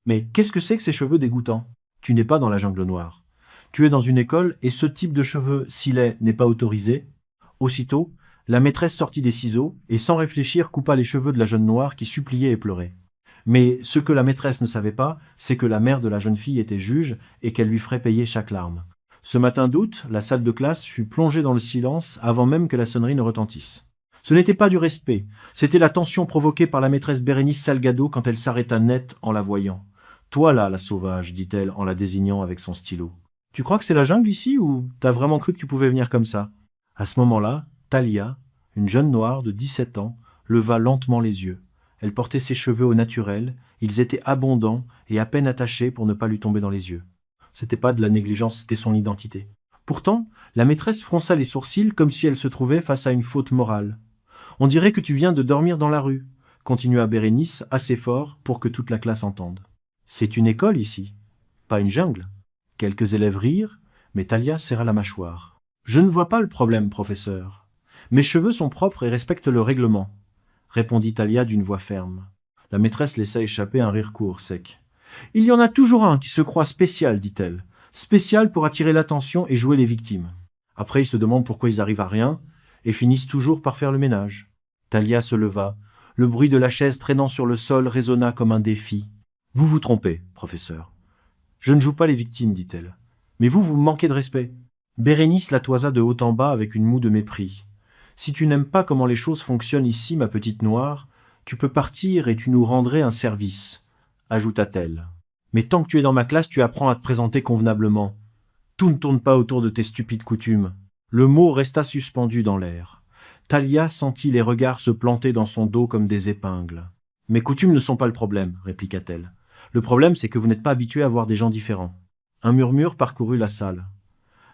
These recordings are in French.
Mais qu'est-ce que c'est que ces cheveux dégoûtants? Tu n'es pas dans la jungle noire. Tu es dans une école et ce type de cheveux, s'il est, n'est pas autorisé. Aussitôt, la maîtresse sortit des ciseaux et sans réfléchir coupa les cheveux de la jeune noire qui suppliait et pleurait. Mais ce que la maîtresse ne savait pas, c'est que la mère de la jeune fille était juge et qu'elle lui ferait payer chaque larme. Ce matin d'août, la salle de classe fut plongée dans le silence avant même que la sonnerie ne retentisse. Ce n'était pas du respect, c'était la tension provoquée par la maîtresse Bérénice Salgado quand elle s'arrêta net en la voyant. « Toi là, la sauvage, dit-elle en la désignant avec son stylo. Tu crois que c'est la jungle ici ou t'as vraiment cru que tu pouvais venir comme ça ?» À ce moment-là, Talia, une jeune noire de 17 ans, leva lentement les yeux. Elle portait ses cheveux au naturel, ils étaient abondants et à peine attachés pour ne pas lui tomber dans les yeux. C'était pas de la négligence, c'était son identité. Pourtant, la maîtresse fronça les sourcils comme si elle se trouvait face à une faute morale. « On dirait que tu viens de dormir dans la rue », continua Bérénice assez fort pour que toute la classe entende. « C'est une école ici, pas une jungle. » Quelques élèves rirent, mais Talia serra la mâchoire. « Je ne vois pas le problème, professeur. Mes cheveux sont propres et respectent le règlement, » répondit Talia d'une voix ferme. La maîtresse laissa échapper un rire court, sec. « Il y en a toujours un qui se croit spécial, dit-elle. Spécial pour attirer l'attention et jouer les victimes. Après, ils se demandent pourquoi ils arrivent à rien et finissent toujours par faire le ménage. » Talia se leva. Le bruit de la chaise traînant sur le sol résonna comme un défi. « Vous vous trompez, professeur. Je ne joue pas les victimes, dit-elle. Mais vous me manquez de respect. » Bérénice la toisa de haut en bas avec une moue de mépris. « Si tu n'aimes pas comment les choses fonctionnent ici, ma petite noire, tu peux partir et tu nous rendrais un service, » ajouta-t-elle. « Mais tant que tu es dans ma classe, tu apprends à te présenter convenablement. Tout ne tourne pas autour de tes stupides coutumes. » Le mot resta suspendu dans l'air. Talia sentit les regards se planter dans son dos comme des épingles. « Mes coutumes ne sont pas le problème, » répliqua-t-elle. « Le problème, c'est que vous n'êtes pas habitué à voir des gens différents. » Un murmure parcourut la salle.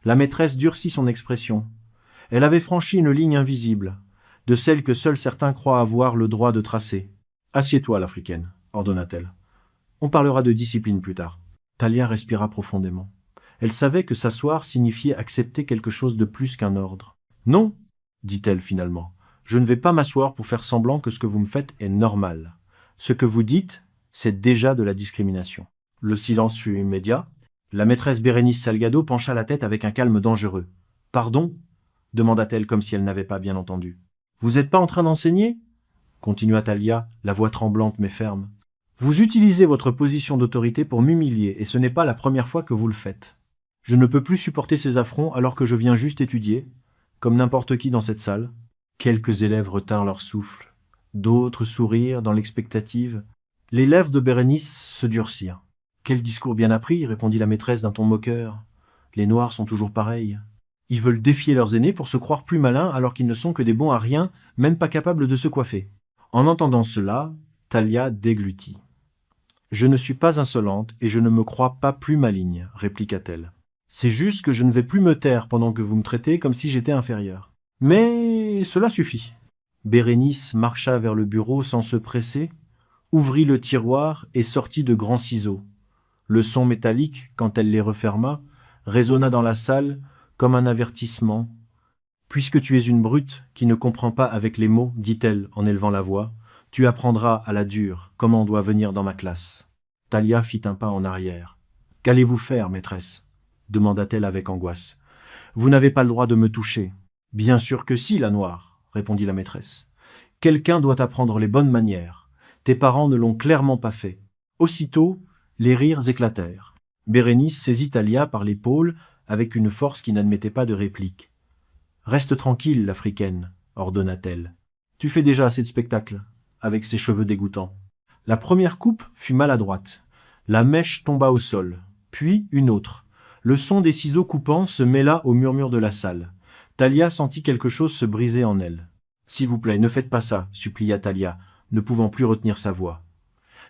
La maîtresse durcit son expression. Elle avait franchi une ligne invisible, de celle que seuls certains croient avoir le droit de tracer. « Assieds-toi, l'Africaine, » ordonna-t-elle. « On parlera de discipline plus tard. » Talia respira profondément. Elle savait que s'asseoir signifiait accepter quelque chose de plus qu'un ordre. « Non, » dit-elle finalement. « Je ne vais pas m'asseoir pour faire semblant que ce que vous me faites est normal. Ce que vous dites, c'est déjà de la discrimination. » Le silence fut immédiat. La maîtresse Bérénice Salgado pencha la tête avec un calme dangereux. « Pardon ?» demanda-t-elle comme si elle n'avait pas bien entendu. « Vous n'êtes pas en train d'enseigner ?» continua Talia, la voix tremblante mais ferme. « Vous utilisez votre position d'autorité pour m'humilier et ce n'est pas la première fois que vous le faites. Je ne peux plus supporter ces affronts alors que je viens juste étudier, comme n'importe qui dans cette salle. » Quelques élèves retinrent leur souffle, d'autres sourirent dans l'expectative. Les lèvres de Bérénice se durcirent. « Quel discours bien appris !» répondit la maîtresse d'un ton moqueur. « Les Noirs sont toujours pareils. Ils veulent défier leurs aînés pour se croire plus malins alors qu'ils ne sont que des bons à rien, même pas capables de se coiffer. » En entendant cela, Talia déglutit. « Je ne suis pas insolente et je ne me crois pas plus maligne, » répliqua-t-elle. « C'est juste que je ne vais plus me taire pendant que vous me traitez comme si j'étais inférieure. Mais cela suffit. » Bérénice marcha vers le bureau sans se presser, ouvrit le tiroir et sortit de grands ciseaux. Le son métallique, quand elle les referma, résonna dans la salle comme un avertissement. « Puisque tu es une brute qui ne comprend pas avec les mots, dit-elle en élevant la voix, tu apprendras à la dure comment on doit venir dans ma classe. » Talia fit un pas en arrière. « Qu'allez-vous faire, maîtresse ?» demanda-t-elle avec angoisse. « Vous n'avez pas le droit de me toucher. »« Bien sûr que si, la noire, » répondit la maîtresse. « Quelqu'un doit apprendre les bonnes manières. Tes parents ne l'ont clairement pas fait. » Aussitôt, les rires éclatèrent. Bérénice saisit Talia par l'épaule avec une force qui n'admettait pas de réplique. « Reste tranquille, l'Africaine, » ordonna-t-elle. « Tu fais déjà assez de spectacle, avec ces cheveux dégoûtants. » La première coupe fut maladroite. La mèche tomba au sol, puis une autre. Le son des ciseaux coupants se mêla au murmure de la salle. Talia sentit quelque chose se briser en elle. « S'il vous plaît, ne faites pas ça, » supplia Talia, ne pouvant plus retenir sa voix.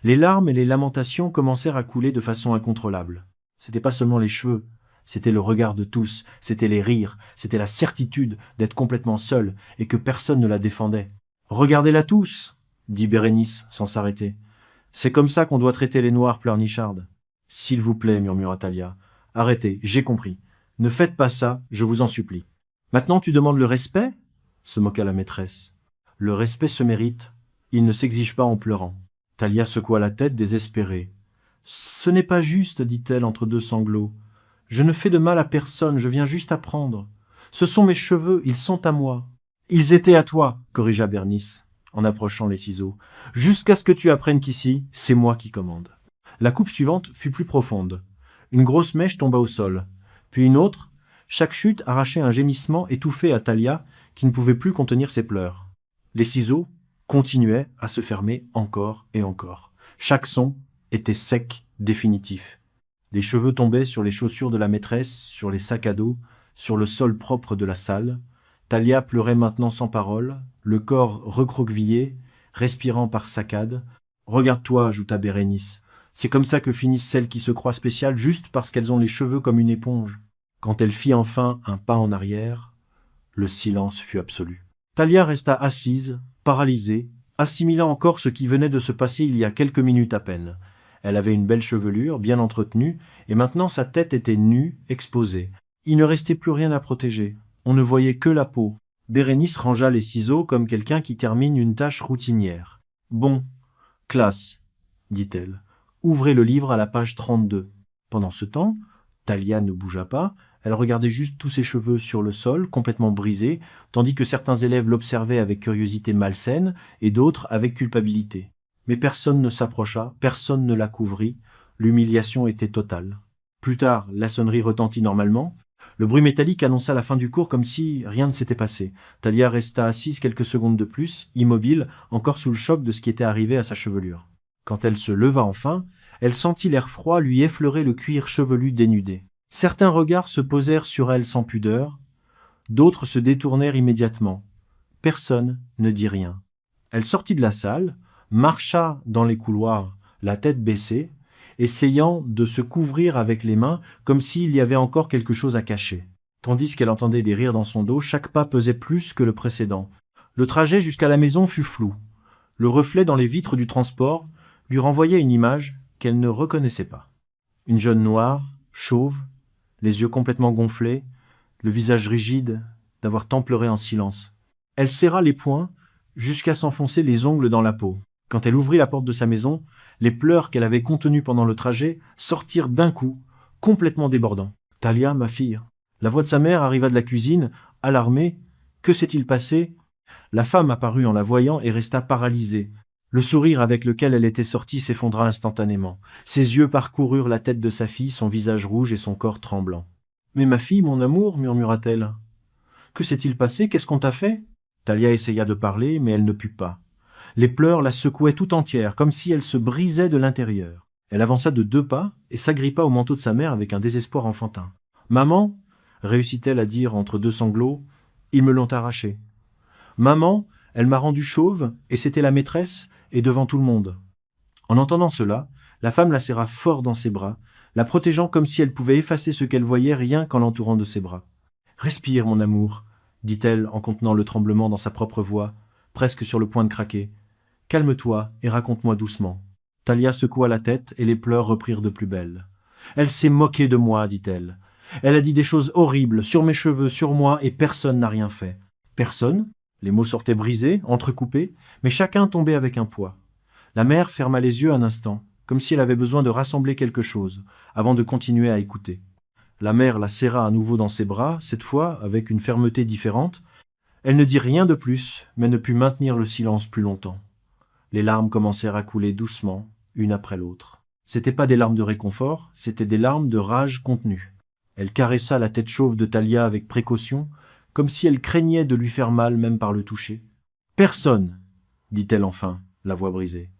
Les larmes et les lamentations commencèrent à couler de façon incontrôlable. C'était pas seulement les cheveux, c'était le regard de tous, c'était les rires, c'était la certitude d'être complètement seule et que personne ne la défendait. « Regardez-la tous !» dit Bérénice sans s'arrêter. « C'est comme ça qu'on doit traiter les Noirs, pleurnichardes. »« S'il vous plaît, murmura Talia. « Arrêtez, j'ai compris. Ne faites pas ça, je vous en supplie. »« Maintenant tu demandes le respect ?» se moqua la maîtresse. « Le respect se mérite. Il ne s'exige pas en pleurant. » Talia secoua la tête désespérée. « Ce n'est pas juste, dit-elle entre deux sanglots. Je ne fais de mal à personne, je viens juste apprendre. Ce sont mes cheveux, ils sont à moi. Ils étaient à toi, corrigea Bernice, en approchant les ciseaux, jusqu'à ce que tu apprennes qu'ici, c'est moi qui commande. La coupe suivante fut plus profonde. Une grosse mèche tomba au sol, puis une autre. Chaque chute arrachait un gémissement étouffé à Talia, qui ne pouvait plus contenir ses pleurs. Les ciseaux continuaient à se fermer encore et encore. Chaque son était sec, définitif. Les cheveux tombaient sur les chaussures de la maîtresse, sur les sacs à dos, sur le sol propre de la salle. Talia pleurait maintenant sans parole, le corps recroquevillé, respirant par saccades. « Regarde-toi, ajouta Bérénice. C'est comme ça que finissent celles qui se croient spéciales juste parce qu'elles ont les cheveux comme une éponge. » Quand elle fit enfin un pas en arrière, le silence fut absolu. Talia resta assise, paralysée, assimilant encore ce qui venait de se passer il y a quelques minutes à peine. Elle avait une belle chevelure, bien entretenue, et maintenant sa tête était nue, exposée. Il ne restait plus rien à protéger. On ne voyait que la peau. Bérénice rangea les ciseaux comme quelqu'un qui termine une tâche routinière. « Bon, classe, dit-elle. Ouvrez le livre à la page 32. » Pendant ce temps, Talia ne bougea pas. Elle regardait juste tous ses cheveux sur le sol, complètement brisés, tandis que certains élèves l'observaient avec curiosité malsaine et d'autres avec culpabilité. Mais personne ne s'approcha, personne ne la couvrit. L'humiliation était totale. Plus tard, la sonnerie retentit normalement. Le bruit métallique annonça la fin du cours comme si rien ne s'était passé. Talia resta assise quelques secondes de plus, immobile, encore sous le choc de ce qui était arrivé à sa chevelure. Quand elle se leva enfin, elle sentit l'air froid lui effleurer le cuir chevelu dénudé. Certains regards se posèrent sur elle sans pudeur, d'autres se détournèrent immédiatement. Personne ne dit rien. Elle sortit de la salle, marcha dans les couloirs, la tête baissée, essayant de se couvrir avec les mains comme s'il y avait encore quelque chose à cacher. Tandis qu'elle entendait des rires dans son dos, chaque pas pesait plus que le précédent. Le trajet jusqu'à la maison fut flou. Le reflet dans les vitres du transport lui renvoyait une image qu'elle ne reconnaissait pas. Une jeune noire, chauve, les yeux complètement gonflés, le visage rigide d'avoir tant pleuré en silence. Elle serra les poings jusqu'à s'enfoncer les ongles dans la peau. Quand elle ouvrit la porte de sa maison, les pleurs qu'elle avait contenus pendant le trajet sortirent d'un coup, complètement débordants. « Talia, ma fille !» La voix de sa mère arriva de la cuisine, alarmée. « Que s'est-il passé ?» La femme apparut en la voyant et resta paralysée. Le sourire avec lequel elle était sortie s'effondra instantanément. Ses yeux parcoururent la tête de sa fille, son visage rouge et son corps tremblant. « Mais ma fille, mon amour, murmura-t-elle. Que s'est-il passé? Qu'est-ce qu'on t'a fait ?» Talia essaya de parler, mais elle ne put pas. Les pleurs la secouaient tout entière, comme si elle se brisait de l'intérieur. Elle avança de 2 pas et s'agrippa au manteau de sa mère avec un désespoir enfantin. « Maman, réussit-elle à dire entre 2 sanglots, ils me l'ont arraché. Maman, elle m'a rendu chauve, et c'était la maîtresse, et devant tout le monde. » En entendant cela, la femme la serra fort dans ses bras, la protégeant comme si elle pouvait effacer ce qu'elle voyait rien qu'en l'entourant de ses bras. « Respire, mon amour, » dit-elle en contenant le tremblement dans sa propre voix, presque sur le point de craquer. « Calme-toi et raconte-moi doucement. » Talia secoua la tête et les pleurs reprirent de plus belle. « Elle s'est moquée de moi, dit-elle. Elle a dit des choses horribles sur mes cheveux, sur moi, et personne n'a rien fait. » Personne? Les mots sortaient brisés, entrecoupés, mais chacun tombait avec un poids. La mère ferma les yeux un instant, comme si elle avait besoin de rassembler quelque chose, avant de continuer à écouter. La mère la serra à nouveau dans ses bras, cette fois avec une fermeté différente. Elle ne dit rien de plus, mais ne put maintenir le silence plus longtemps. Les larmes commencèrent à couler doucement, une après l'autre. C'étaient pas des larmes de réconfort, c'étaient des larmes de rage contenue. Elle caressa la tête chauve de Talia avec précaution, comme si elle craignait de lui faire mal même par le toucher. « Personne, dit-elle enfin, la voix brisée.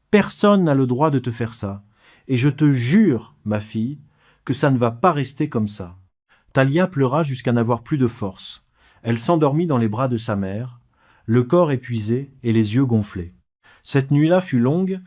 Personne n'a le droit de te faire ça. Et je te jure, ma fille, que ça ne va pas rester comme ça. » Talia pleura jusqu'à n'avoir plus de force. Elle s'endormit dans les bras de sa mère, le corps épuisé et les yeux gonflés. Cette nuit-là fut longue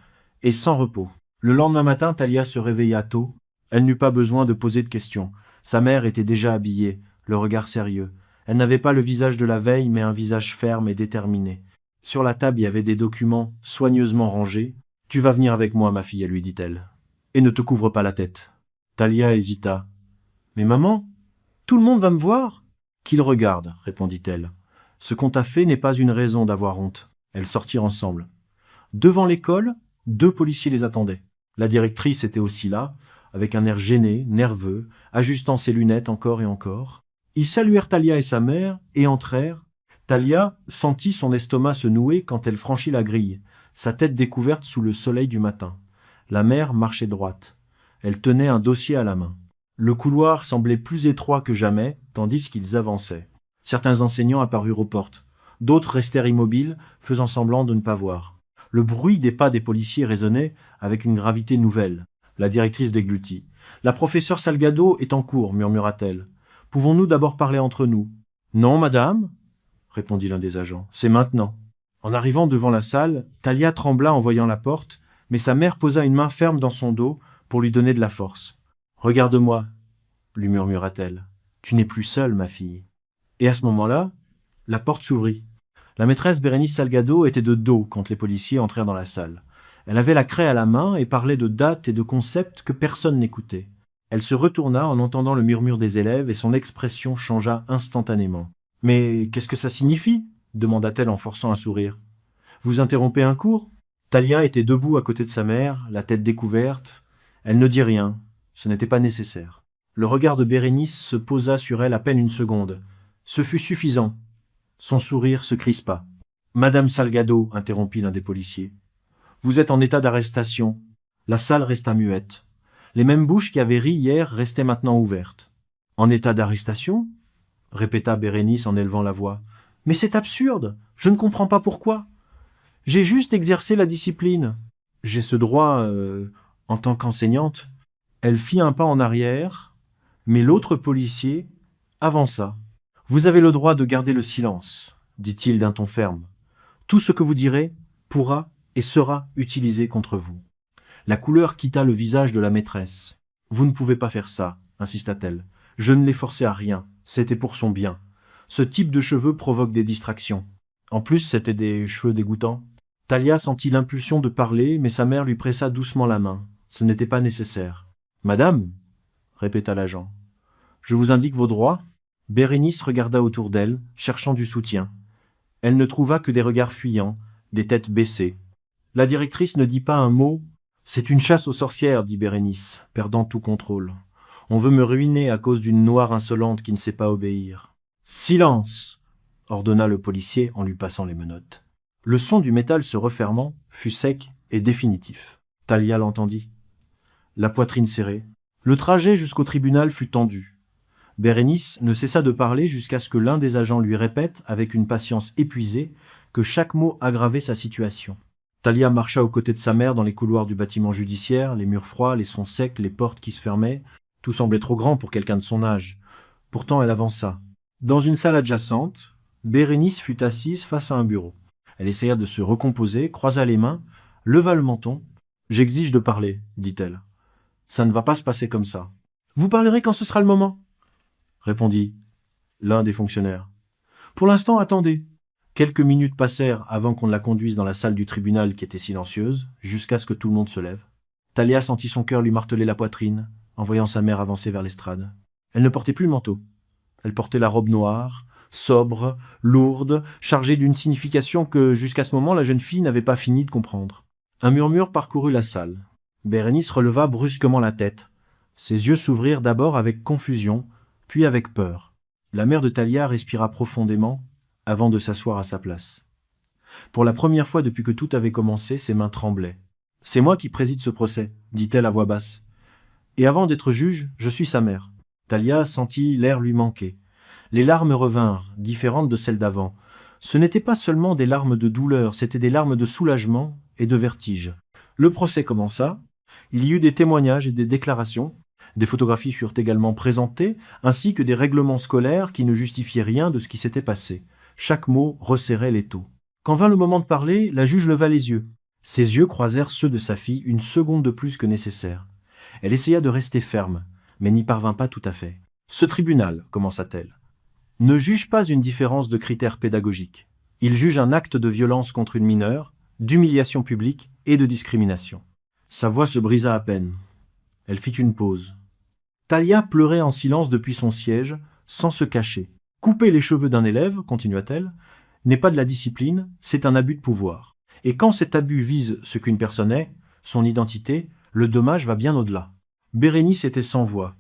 et sans repos. Le lendemain matin, Talia se réveilla tôt. Elle n'eut pas besoin de poser de questions. Sa mère était déjà habillée, le regard sérieux. Elle n'avait pas le visage de la veille, mais un visage ferme et déterminé. Sur la table, il y avait des documents soigneusement rangés. « Tu vas venir avec moi, ma fille, » lui dit-elle. « Et ne te couvre pas la tête. » Talia hésita. « Mais maman, tout le monde va me voir ?»« Qu'il regarde, » répondit-elle. « Ce qu'on t'a fait n'est pas une raison d'avoir honte. » Elles sortirent ensemble. Devant l'école, 2 policiers les attendaient. La directrice était aussi là, avec un air gêné, nerveux, ajustant ses lunettes encore et encore. Ils saluèrent Talia et sa mère, et entrèrent. Talia sentit son estomac se nouer quand elle franchit la grille, sa tête découverte sous le soleil du matin. La mère marchait droite. Elle tenait un dossier à la main. Le couloir semblait plus étroit que jamais, tandis qu'ils avançaient. Certains enseignants apparurent aux portes. D'autres restèrent immobiles, faisant semblant de ne pas voir. Le bruit des pas des policiers résonnait avec une gravité nouvelle. La directrice déglutit. « La professeure Salgado est en cours, murmura-t-elle. Pouvons-nous d'abord parler entre nous ?»« Non, madame, répondit l'un des agents. C'est maintenant. » En arrivant devant la salle, Talia trembla en voyant la porte, mais sa mère posa une main ferme dans son dos pour lui donner de la force. « Regarde-moi, lui murmura-t-elle. Tu n'es plus seule, ma fille. » Et à ce moment-là, la porte s'ouvrit. La maîtresse Bérénice Salgado était de dos quand les policiers entrèrent dans la salle. Elle avait la craie à la main et parlait de dates et de concepts que personne n'écoutait. Elle se retourna en entendant le murmure des élèves et son expression changea instantanément. « Mais qu'est-ce que ça signifie ?» demanda-t-elle en forçant un sourire. « Vous interrompez un cours ?» Talia était debout à côté de sa mère, la tête découverte. Elle ne dit rien. Ce n'était pas nécessaire. Le regard de Bérénice se posa sur elle à peine une seconde. Ce fut suffisant. Son sourire se crispa. « Madame Salgado, interrompit l'un des policiers. Vous êtes en état d'arrestation. » La salle resta muette. Les mêmes bouches qui avaient ri hier restaient maintenant ouvertes. « En état d'arrestation ?» répéta Bérénice en élevant la voix. « Mais c'est absurde. Je ne comprends pas pourquoi. J'ai juste exercé la discipline. J'ai ce droit, en tant qu'enseignante. » Elle fit un pas en arrière, mais l'autre policier avança. « Vous avez le droit de garder le silence, dit-il d'un ton ferme. Tout ce que vous direz pourra et sera utilisé contre vous. » La couleur quitta le visage de la maîtresse. « Vous ne pouvez pas faire ça, insista-t-elle. Je ne l'ai forcé à rien, c'était pour son bien. Ce type de cheveux provoque des distractions. En plus, c'était des cheveux dégoûtants. » Talia sentit l'impulsion de parler, mais sa mère lui pressa doucement la main. Ce n'était pas nécessaire. « Madame, répéta l'agent, je vous indique vos droits. » Bérénice regarda autour d'elle, cherchant du soutien. Elle ne trouva que des regards fuyants, des têtes baissées. La directrice ne dit pas un mot. « C'est une chasse aux sorcières, dit Bérénice, perdant tout contrôle. On veut me ruiner à cause d'une noire insolente qui ne sait pas obéir. »« Silence !» ordonna le policier en lui passant les menottes. Le son du métal se refermant fut sec et définitif. Talia l'entendit. La poitrine serrée. Le trajet jusqu'au tribunal fut tendu. Bérénice ne cessa de parler jusqu'à ce que l'un des agents lui répète, avec une patience épuisée, que chaque mot aggravait sa situation. Talia marcha aux côtés de sa mère dans les couloirs du bâtiment judiciaire, les murs froids, les sons secs, les portes qui se fermaient. Tout semblait trop grand pour quelqu'un de son âge. Pourtant, elle avança. Dans une salle adjacente, Bérénice fut assise face à un bureau. Elle essaya de se recomposer, croisa les mains, leva le menton. « J'exige de parler, dit-elle. Ça ne va pas se passer comme ça. »« Vous parlerez quand ce sera le moment, » répondit l'un des fonctionnaires. « Pour l'instant, attendez. » Quelques minutes passèrent avant qu'on ne la conduise dans la salle du tribunal qui était silencieuse, jusqu'à ce que tout le monde se lève. Talia sentit son cœur lui marteler la poitrine, en voyant sa mère avancer vers l'estrade. Elle ne portait plus le manteau. Elle portait la robe noire, sobre, lourde, chargée d'une signification que, jusqu'à ce moment, la jeune fille n'avait pas fini de comprendre. Un murmure parcourut la salle. Bérénice releva brusquement la tête. Ses yeux s'ouvrirent d'abord avec confusion, puis avec peur. La mère de Talia respira profondément avant de s'asseoir à sa place. Pour la première fois depuis que tout avait commencé, ses mains tremblaient. « C'est moi qui préside ce procès, » dit-elle à voix basse. « Et avant d'être juge, je suis sa mère. » Talia sentit l'air lui manquer. Les larmes revinrent, différentes de celles d'avant. Ce n'étaient pas seulement des larmes de douleur, c'étaient des larmes de soulagement et de vertige. Le procès commença. Il y eut des témoignages et des déclarations. Des photographies furent également présentées, ainsi que des règlements scolaires qui ne justifiaient rien de ce qui s'était passé. Chaque mot resserrait l'étau. Quand vint le moment de parler, la juge leva les yeux. Ses yeux croisèrent ceux de sa fille une seconde de plus que nécessaire. Elle essaya de rester ferme, mais n'y parvint pas tout à fait. « Ce tribunal, commença-t-elle, ne juge pas une différence de critères pédagogiques. Il juge un acte de violence contre une mineure, d'humiliation publique et de discrimination. » Sa voix se brisa à peine. Elle fit une pause. Talia pleurait en silence depuis son siège, sans se cacher. « Couper les cheveux d'un élève, continua-t-elle, n'est pas de la discipline, c'est un abus de pouvoir. Et quand cet abus vise ce qu'une personne est, son identité, Le dommage va bien au-delà. Bérénice était sans voix.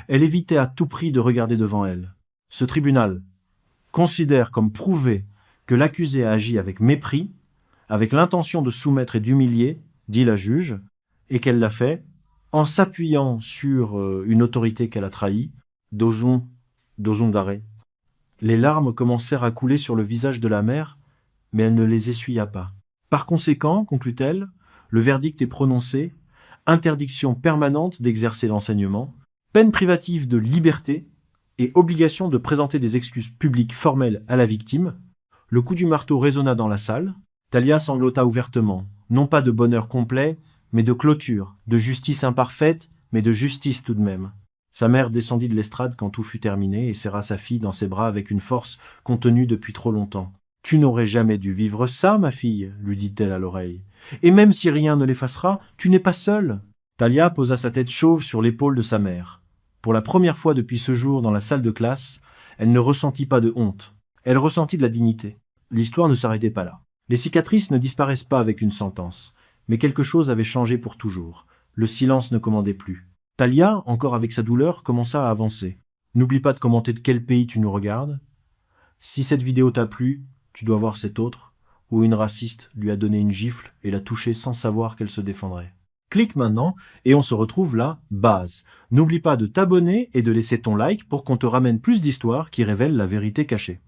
Elle évitait à tout prix de regarder devant elle. Ce tribunal considère comme prouvé que l'accusé a agi avec mépris, avec l'intention de soumettre et d'humilier, dit la juge, et qu'elle l'a fait en s'appuyant sur une autorité qu'elle a trahie, d'Ozon d'arrêt. Les larmes commencèrent à couler sur le visage de la mère, mais elle ne les essuya pas. Par conséquent, conclut-elle, le verdict est prononcé, interdiction permanente d'exercer l'enseignement, peine privative de liberté et obligation de présenter des excuses publiques formelles à la victime. Le coup du marteau résonna dans la salle. Thalia sanglota ouvertement, non pas de bonheur complet, mais de clôture, de justice imparfaite, mais de justice tout de même. Sa mère descendit de l'estrade quand tout fut terminé et serra sa fille dans ses bras avec une force contenue depuis trop longtemps. « Tu n'aurais jamais dû vivre ça, ma fille, lui dit-elle à l'oreille. Et même si rien ne l'effacera, tu n'es pas seule. » Thalia posa sa tête chauve sur l'épaule de sa mère. Pour la première fois depuis ce jour dans la salle de classe, elle ne ressentit pas de honte. Elle ressentit de la dignité. L'histoire ne s'arrêtait pas là. Les cicatrices ne disparaissent pas avec une sentence, mais quelque chose avait changé pour toujours. Le silence ne commandait plus. Thalia, encore avec sa douleur, commença à avancer. N'oublie pas de commenter de quel pays tu nous regardes. Si cette vidéo t'a plu, tu dois voir cette autre, où une raciste lui a donné une gifle et l'a touchée sans savoir qu'elle se défendrait. Clique maintenant et on se retrouve là, base. N'oublie pas de t'abonner et de laisser ton like pour qu'on te ramène plus d'histoires qui révèlent la vérité cachée.